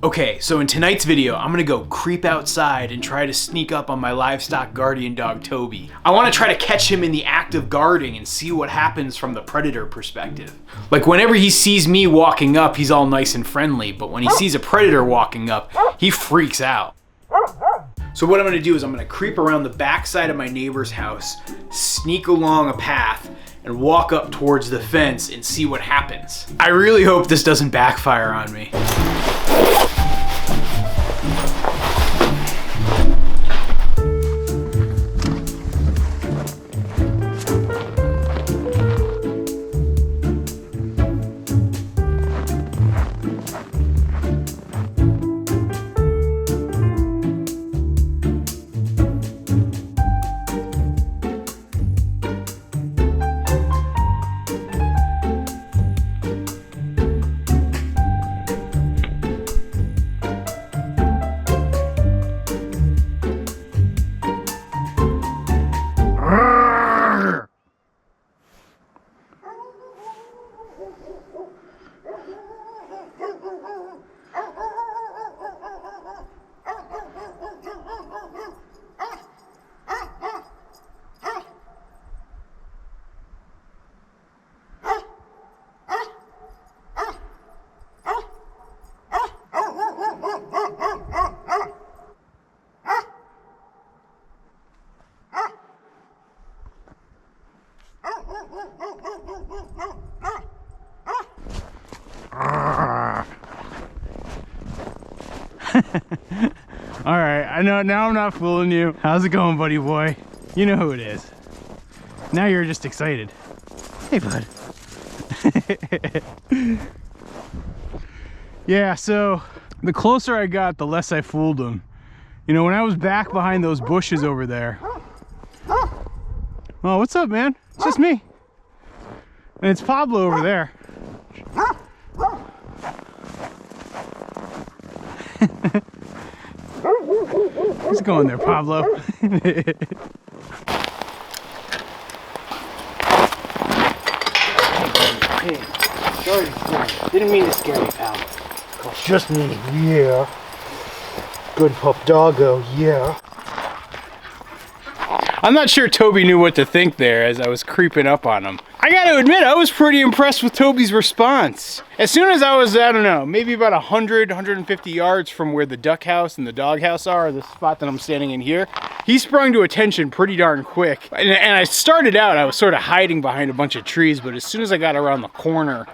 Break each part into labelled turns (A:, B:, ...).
A: Okay, so in tonight's video, I'm gonna go creep outside and try to sneak up on my livestock guardian dog, Toby. I wanna try to catch him in the act of guarding and see what happens from the predator perspective. Like whenever he sees me walking up, he's all nice and friendly, but when he sees a predator walking up, he freaks out. So what I'm gonna do is I'm gonna creep around the backside of my neighbor's house, sneak along a path, and walk up towards the fence and see what happens. I really hope this doesn't backfire on me.
B: All right, I know now I'm not fooling you. How's it going, buddy boy? You know who it is. Now you're just excited. Hey, bud. Yeah, so the closer I got, the less I fooled him. You know, when I was back behind those bushes over there. Oh, what's up, man? It's just me. And it's Pablo over there. What's going there, Pablo?
A: Hey, sorry, didn't mean to scare you, pal.
C: Oh, it's just me, yeah. Good pup doggo, yeah.
B: I'm not sure Toby knew what to think there as I was creeping up on him. I gotta admit, I was pretty impressed with Toby's response. As soon as I was, I don't know, maybe about 100, 150 yards from where the duck house and the dog house are, the spot that I'm standing in here, he sprung to attention pretty darn quick. And I started out, I was sort of hiding behind a bunch of trees, but as soon as I got around the corner,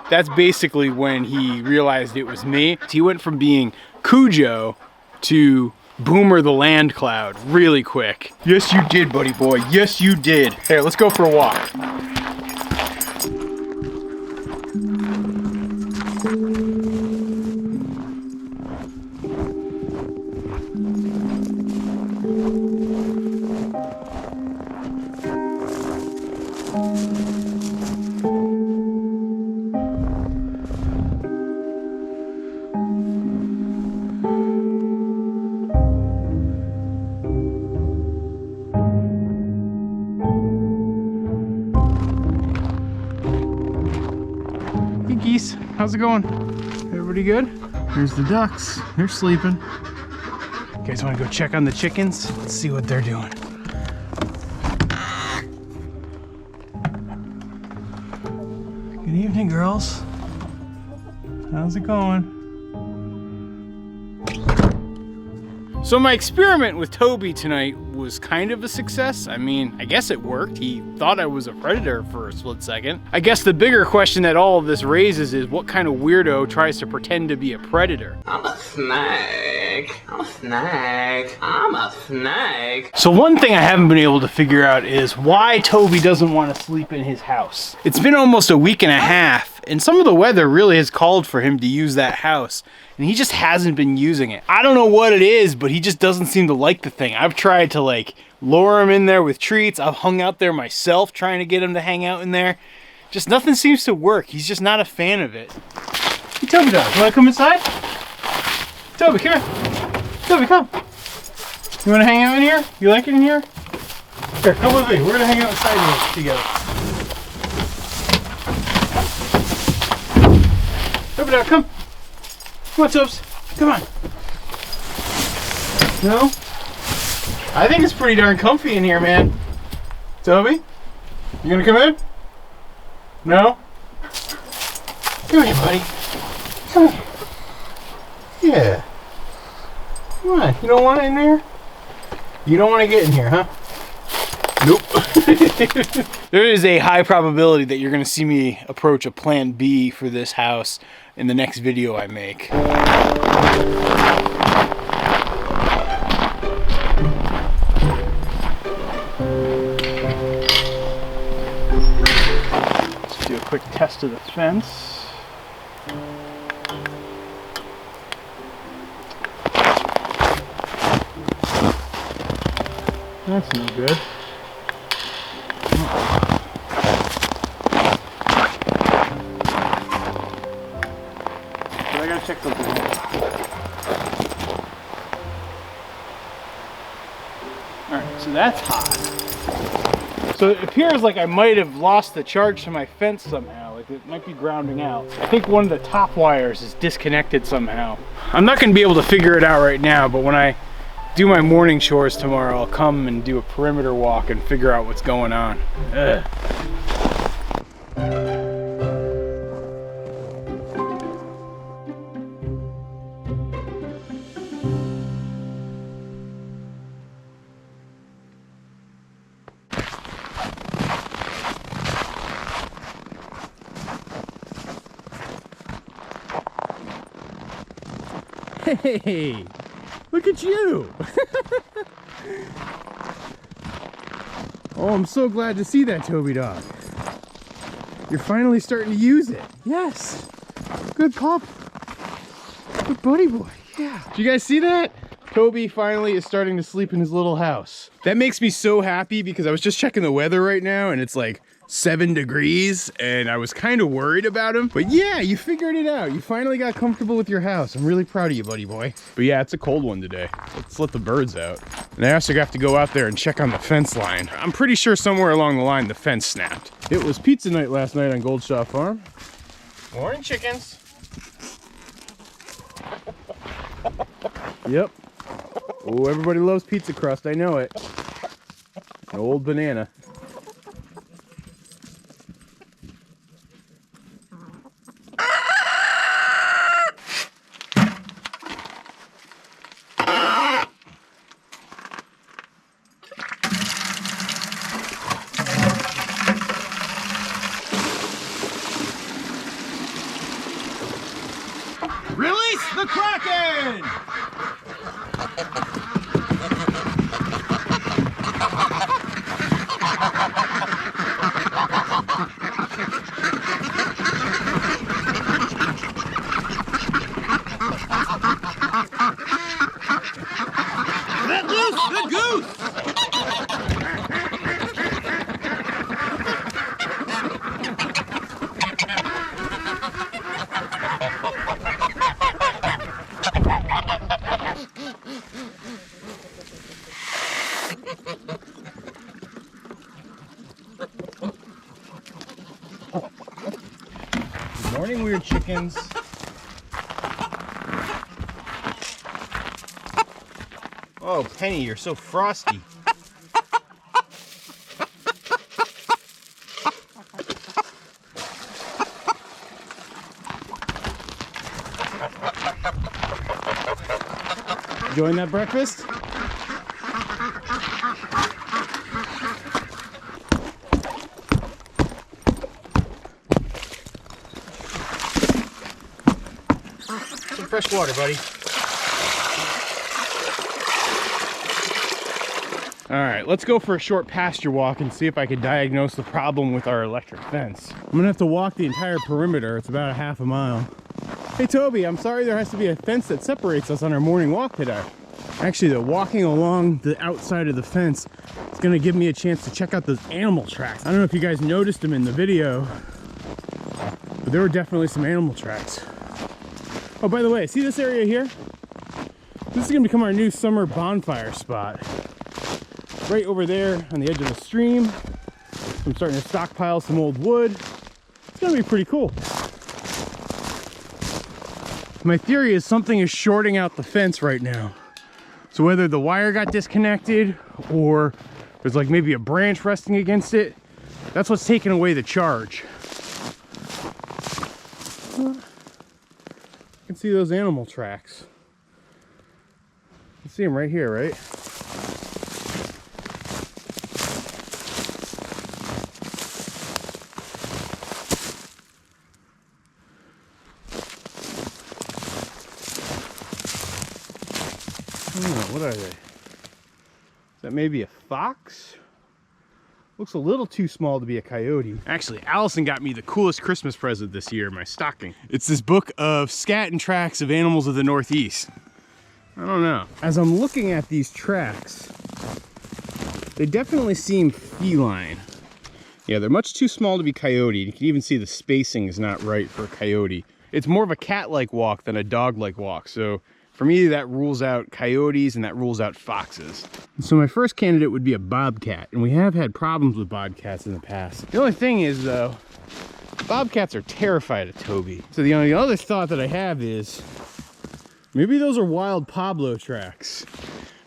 B: that's basically when he realized it was me. He went from being Cujo to Boomer the land cloud really quick. Yes, you did, buddy boy. Yes, you did. Here, let's go for a walk. Geese, how's it going? Everybody good? Here's the ducks. They're sleeping. You guys want to go check on the chickens? Let's see what they're doing. Good evening, girls. How's it going? So my experiment with Toby tonight was kind of a success. I mean, I guess it worked. He thought I was a predator for a split second. I guess the bigger question that all of this raises is what kind of weirdo tries to pretend to be a predator?
D: I'm a snake. I'm a snake. I'm a snake.
B: So one thing I haven't been able to figure out is why Toby doesn't want to sleep in his house. It's been almost a week and a half, and some of the weather really has called for him to use that house, and he just hasn't been using it. I don't know what it is, but he just doesn't seem to like the thing. I've tried to like lure him in there with treats. I've hung out there myself trying to get him to hang out in there. Just nothing seems to work. He's just not a fan of it. Hey, Toby dog, you wanna come inside? Toby, come here. Toby, come. You wanna hang out in here? You like it in here? Here, come with me. We're gonna hang out inside together. Toby dog, come. Come on, Tobes. Come on. No? I think it's pretty darn comfy in here, man. Toby? You gonna come in? No? Come here, buddy. Come here. Yeah. Come on. You don't want it in there? You don't want to get in here, huh? Nope. There is a high probability that you're going to see me approach a plan B for this house in the next video I make. Let's do a quick test of the fence. That's no good. I gotta check something out. Alright, so that's hot. So it appears like I might have lost the charge to my fence somehow. Like it might be grounding out. I think one of the top wires is disconnected somehow. I'm not gonna be able to figure it out right now, but when I do my morning chores tomorrow, I'll come and do a perimeter walk and figure out what's going on. Ugh. Hey! Look at you! Oh, I'm so glad to see that, Toby dog. You're finally starting to use it. Yes. Good pup. Good buddy boy. Yeah. Did you guys see that? Toby finally is starting to sleep in his little house. That makes me so happy because I was just checking the weather right now and it's like 7 degrees and I was kind of worried about him. But yeah, you figured it out. You finally got comfortable with your house. I'm really proud of you, buddy boy. But yeah, it's a cold one today. Let's let the birds out. And I also have to go out there and check on the fence line. I'm pretty sure somewhere along the line the fence snapped. It was pizza night last night on Goldshaw Farm. Morning, chickens. Yep. Oh, everybody loves pizza crust. I know it. An old banana. Release the Kraken! Let loose the goose! Good morning, weird chickens. Oh, Penny, you're so frosty. Enjoying that breakfast? Some fresh water, buddy. All right, let's go for a short pasture walk and see if I can diagnose the problem with our electric fence. I'm gonna have to walk the entire perimeter. It's about a half a mile. Hey Toby, I'm sorry there has to be a fence that separates us on our morning walk today. Actually, the walking along the outside of the fence is gonna give me a chance to check out those animal tracks. I don't know if you guys noticed them in the video, but there were definitely some animal tracks. Oh, by the way, see this area here? This is gonna become our new summer bonfire spot. Right over there on the edge of the stream. I'm starting to stockpile some old wood. It's gonna be pretty cool. My theory is something is shorting out the fence right now. So whether the wire got disconnected or there's like maybe a branch resting against it, that's what's taking away the charge. You can see those animal tracks. You can see them right here, right? What are they? Is that maybe a fox? Looks a little too small to be a coyote. Actually, Allison got me the coolest Christmas present this year in my stocking. It's this book of scat and tracks of animals of the Northeast. I don't know. As I'm looking at these tracks, they definitely seem feline. Yeah, they're much too small to be coyote. You can even see the spacing is not right for a coyote. It's more of a cat-like walk than a dog-like walk, so for me, that rules out coyotes and that rules out foxes. So my first candidate would be a bobcat, and we have had problems with bobcats in the past. The only thing is, though, bobcats are terrified of Toby. So the only other thought that I have is, maybe those are wild Pablo tracks.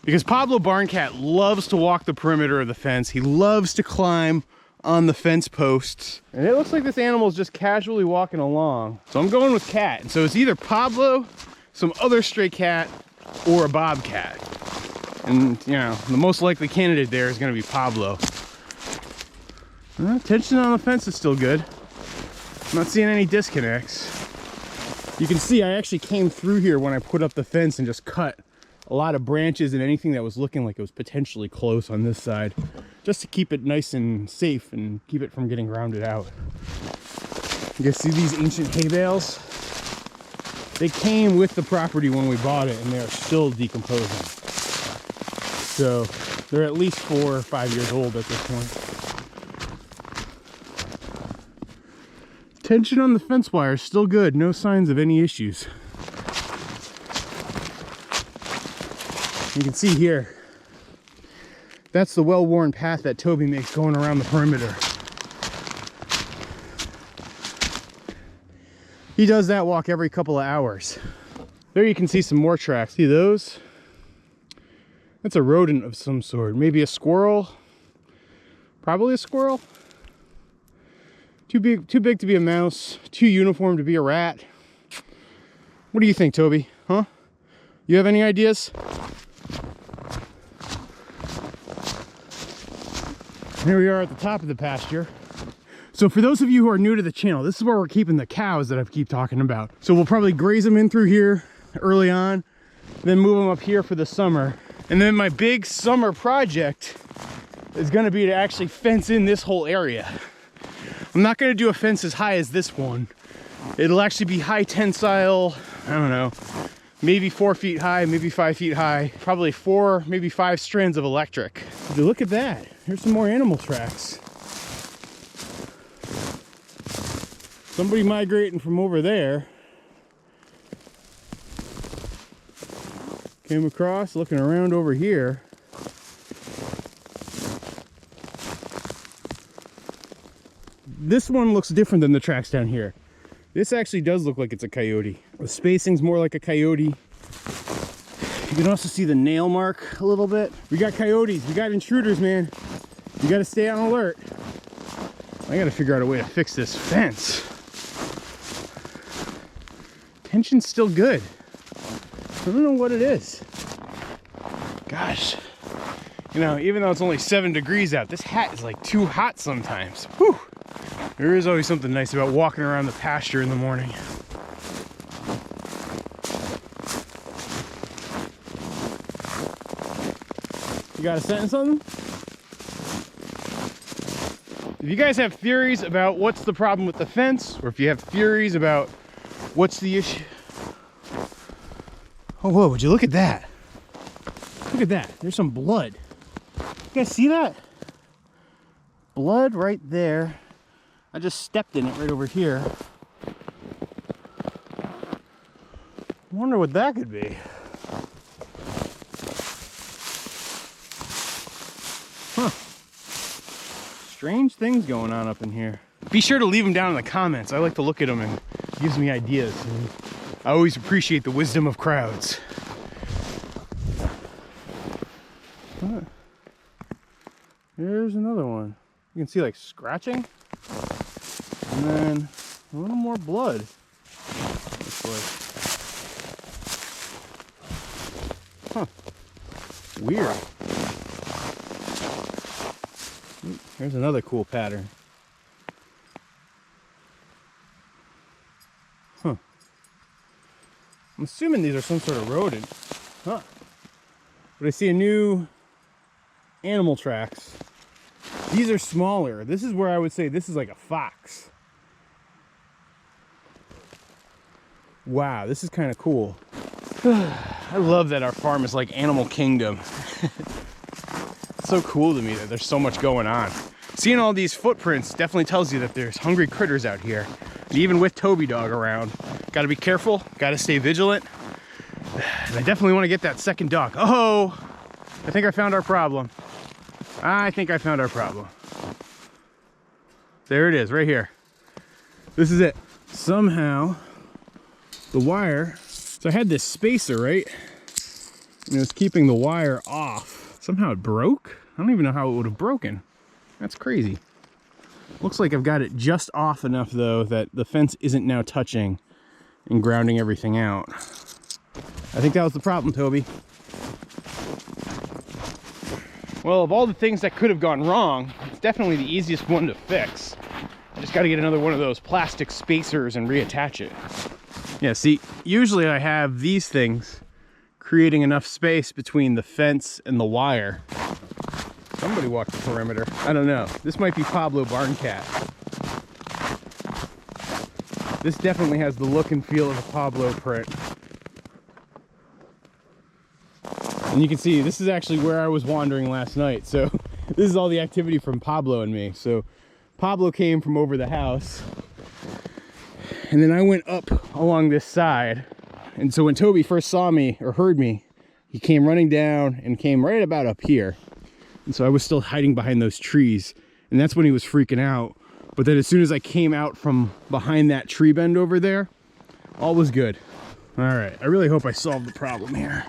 B: Because Pablo Barncat loves to walk the perimeter of the fence. He loves to climb on the fence posts. And it looks like this animal is just casually walking along. So I'm going with cat. And so it's either Pablo, some other stray cat, or a bobcat. And, you know, the most likely candidate there is going to be Pablo. Tension on the fence is still good. I'm not seeing any disconnects. You can see I actually came through here when I put up the fence and just cut a lot of branches and anything that was looking like it was potentially close on this side, just to keep it nice and safe and keep it from getting rounded out. You guys see these ancient hay bales? They came with the property when we bought it, and they are still decomposing. So they're at least 4 or 5 years old at this point. Tension on the fence wire is still good. No signs of any issues. You can see here, that's the well-worn path that Toby makes going around the perimeter. He does that walk every couple of hours. There you can see some more tracks. See those? That's a rodent of some sort. Maybe a squirrel. Probably a squirrel. Too big to be a mouse. Too uniform to be a rat. What do you think, Toby? Huh? You have any ideas? Here we are at the top of the pasture. So for those of you who are new to the channel, this is where we're keeping the cows that I keep talking about. So we'll probably graze them in through here early on, then move them up here for the summer. And then my big summer project is gonna be to actually fence in this whole area. I'm not gonna do a fence as high as this one. It'll actually be high tensile, I don't know, maybe 4 feet high, maybe 5 feet high, probably 4, maybe 5 strands of electric. Look at that, here's some more animal tracks. Somebody migrating from over there came across, looking around over here. This one looks different than the tracks down here. This actually does look like it's a coyote. The spacing's more like a coyote. You can also see the nail mark a little bit. We got coyotes, we got intruders, man. You gotta stay on alert. I gotta figure out a way to fix this fence. Tension's still good. I don't know what it is. Gosh, you know, even though it's only 7 degrees out, this hat is like too hot sometimes. Whew. There is always something nice about walking around the pasture in the morning. You got a sentence on them? If you guys have theories about what's the problem with the fence, or if you have theories about what's the issue. Oh, whoa, would you look at that? Look at that, there's some blood. You guys see that? Blood right there. I just stepped in it right over here. I wonder what that could be. Huh. Strange things going on up in here. Be sure to leave them down in the comments. I like to look at them and it gives me ideas. And I always appreciate the wisdom of crowds. Here's another one. You can see like scratching. And then a little more blood. This way. Huh. Weird. Here's another cool pattern. Huh. I'm assuming these are some sort of rodent. Huh. But I see a new animal tracks. These are smaller. This is where I would say this is like a fox. Wow, this is kind of cool. I love that our farm is like Animal Kingdom. It's so cool to me that there's so much going on. Seeing all these footprints definitely tells you that there's hungry critters out here. And even with Toby dog around, gotta be careful, gotta stay vigilant. And I definitely want to get that second dog. Oh, I think I found our problem. I think I found our problem. There it is, right here. This is it. Somehow, the wire, so I had this spacer, right? And it was keeping the wire off. Somehow it broke? I don't even know how it would have broken. That's crazy. Looks like I've got it just off enough though that the fence isn't now touching and grounding everything out. I think that was the problem, Toby. Well, of all the things that could have gone wrong, it's definitely the easiest one to fix. I just got to get another one of those plastic spacers and reattach it. Yeah, see, usually I have these things creating enough space between the fence and the wire. Somebody walked the perimeter. I don't know. This might be Pablo Barn Cat. This definitely has the look and feel of a Pablo print. And you can see this is actually where I was wandering last night. So this is all the activity from Pablo and me. So Pablo came from over the house. And then I went up along this side. And so when Toby first saw me or heard me, he came running down and came right about up here. And so I was still hiding behind those trees. And that's when he was freaking out. But then as soon as I came out from behind that tree bend over there, all was good. All right, I really hope I solved the problem here.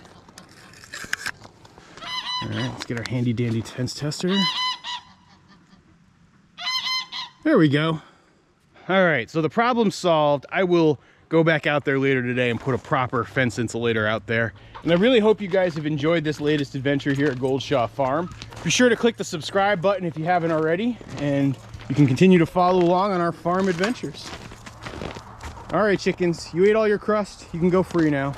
B: All right, let's get our handy dandy fence tester. There we go. All right, so the problem's solved. I will go back out there later today and put a proper fence insulator out there. And I really hope you guys have enjoyed this latest adventure here at Goldshaw Farm. Be sure to click the subscribe button if you haven't already, and you can continue to follow along on our farm adventures. All right, chickens, you ate all your crust. You can go free now.